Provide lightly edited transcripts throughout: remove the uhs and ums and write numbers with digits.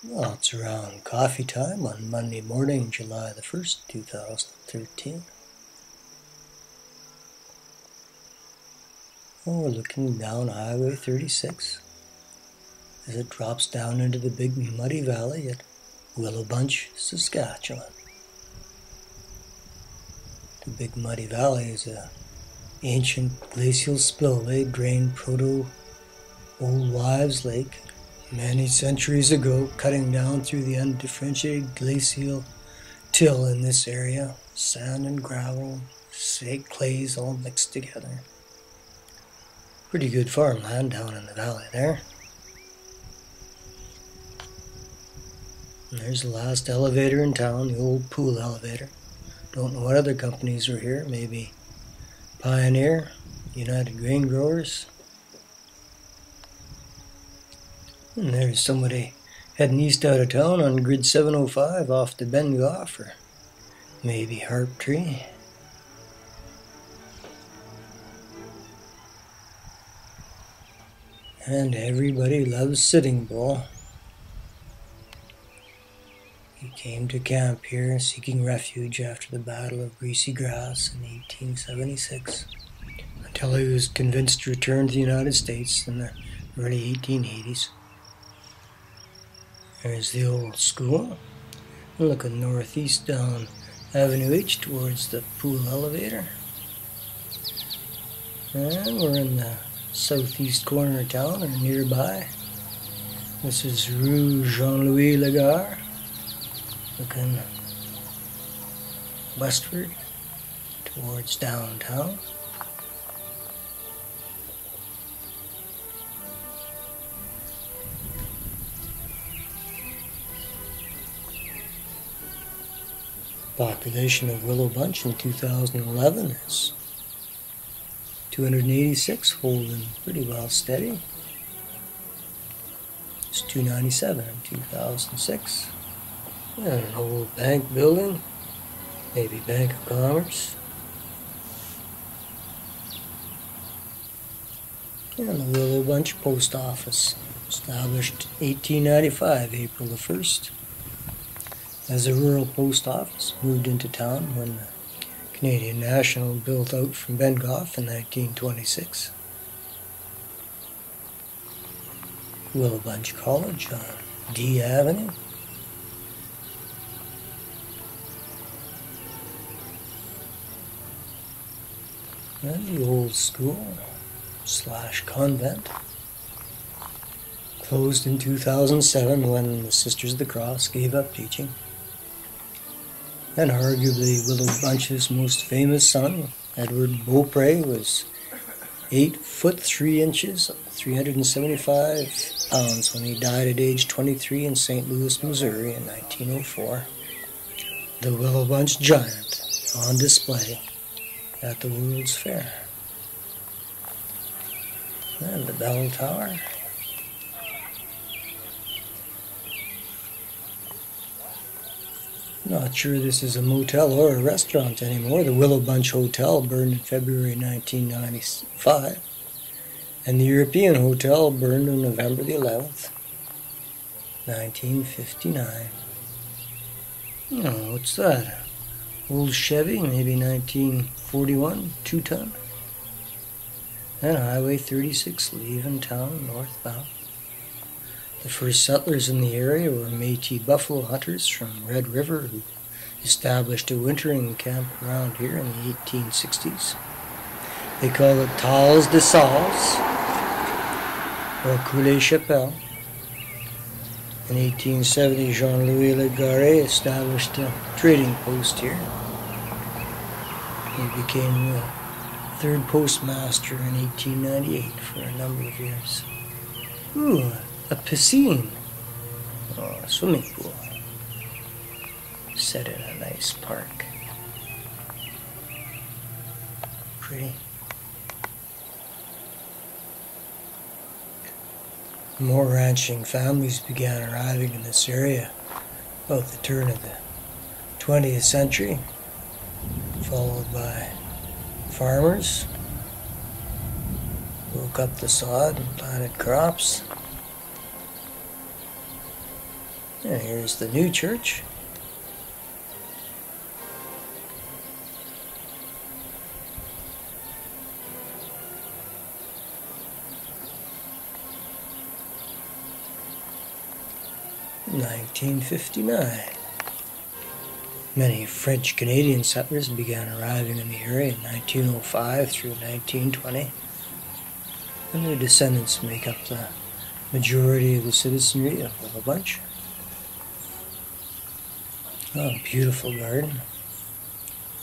Well, it's around coffee time on Monday morning, July the 1st, 2013. And we're looking down Highway 36 as it drops down into the big muddy valley at Willow Bunch, Saskatchewan. The big muddy valley is an ancient glacial spillway drained proto-Old Wives Lake many centuries ago, cutting down through the undifferentiated glacial till in this area. Sand and gravel, clays all mixed together. Pretty good farmland down in the valley there. And there's the last elevator in town, the old pool elevator. Don't know what other companies are here, maybe Pioneer, United Grain Growers. And there's somebody heading east out of town on grid 705 off to Ben-Goff, or maybe Harp Tree. And everybody loves Sitting Bull. He came to camp here seeking refuge after the Battle of Greasy Grass in 1876, until he was convinced to return to the United States in the early 1880s. There's the old school. Looking northeast down Avenue H towards the pool elevator. And we're in the southeast corner of town, or nearby. This is Rue Jean-Louis Lagarde. Looking westward towards downtown. Population of Willow Bunch in 2011 is 286, holding pretty well steady. It's 297 in 2006. And an old bank building, maybe Bank of Commerce. And the Willow Bunch Post Office, established 1895, April the 1st. As a rural post office, moved into town when the Canadian National built out from Ben-Goff in 1926. Willow Bunch College on D Avenue. And the old school / convent closed in 2007 when the Sisters of the Cross gave up teaching. And arguably Willow Bunch's most famous son, Edward Beaupre, was 8 foot 3 inches, 375 pounds when he died at age 23 in St. Louis, Missouri in 1904. The Willow Bunch giant on display at the World's Fair. And the bell tower. Not sure this is a motel or a restaurant anymore. The Willow Bunch Hotel burned in February 1995. And the European Hotel burned on November the 11th, 1959. Oh, what's that? Old Chevy, maybe 1941, 2-ton. And Highway 36 leaving town northbound. The first settlers in the area were Métis buffalo hunters from Red River who established a wintering camp around here in the 1860s. They call it Tals de Sals, or Coulee Chapelle. In 1870, Jean-Louis Lagarde established a trading post here. He became the 3rd postmaster in 1898 for a number of years. Ooh, a piscine. Oh, a swimming pool. Set in a nice park. Pretty. More ranching families began arriving in this area about the turn of the 20th century, followed by farmers broke up the sod and planted crops. And here's the new church. In 1959. Many French-Canadian settlers began arriving in the area in 1905 through 1920, and their descendants make up the majority of the citizenry of Willow Bunch. Oh, beautiful garden.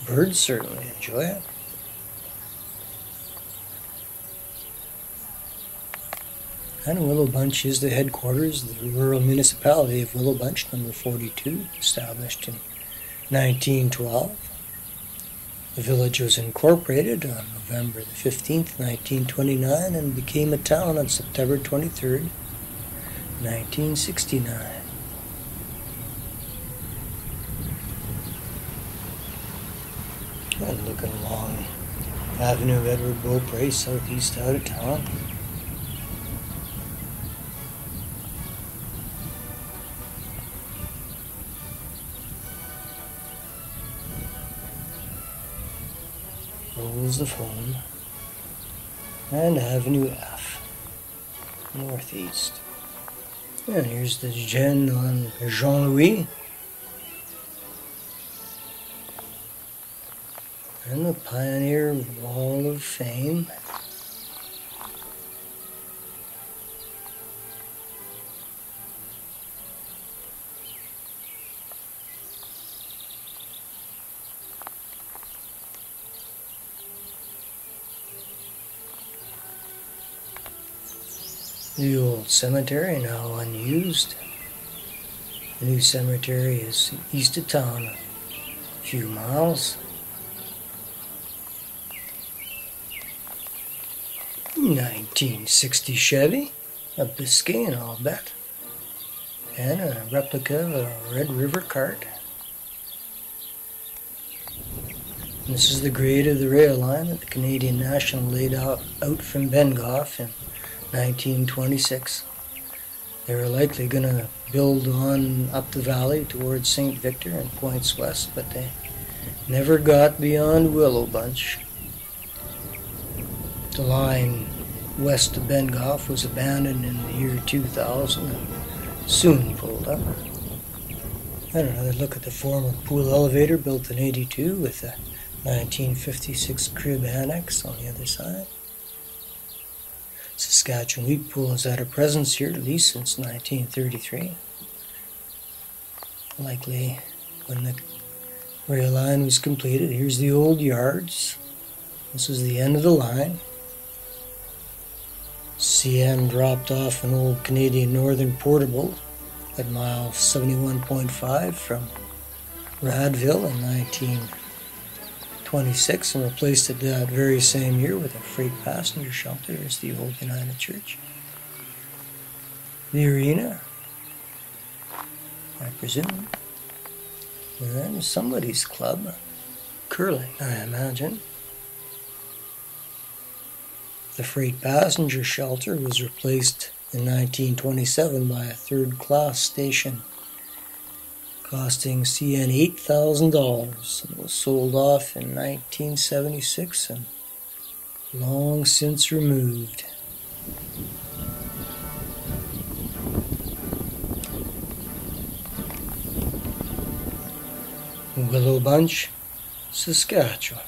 Birds certainly enjoy it. And Willow Bunch is the headquarters of the rural municipality of Willow Bunch, number 42, established in 1912. The village was incorporated on November the 15th, 1929, and became a town on September 23rd, 1969. And looking along Avenue Edward Beaupre, southeast out of town. Rolls of Home, and Avenue F, northeast. And here's the Gen on Jean-Louis, and the Pioneer Wall of Fame. The old cemetery, now unused. The new cemetery is east of town, a few miles. 1960 Chevy, a Biscayne, I'll bet, and a replica of a Red River cart. This is the grade of the rail line that the Canadian National laid out from Bengoff in 1926. They were likely going to build on up the valley towards St. Victor and points west, but they never got beyond Willow Bunch. The line west of Bengoff was abandoned in the year 2000 and soon pulled up. And another look at the former pool elevator built in 82 with a 1956 crib annex on the other side. Saskatchewan Wheat Pool has had a presence here at least since 1933. Likely when the rail line was completed. Here's the old yards. This is the end of the line. CN dropped off an old Canadian Northern portable at mile 71.5 from Radville in 1926 and replaced it that very same year with a freight passenger shelter. There's the old United Church. The arena, I presume. And then somebody's club. Curling, I imagine. The freight passenger shelter was replaced in 1927 by a third-class station costing CN $8,000 and was sold off in 1976 and long since removed. Willow Bunch, Saskatchewan.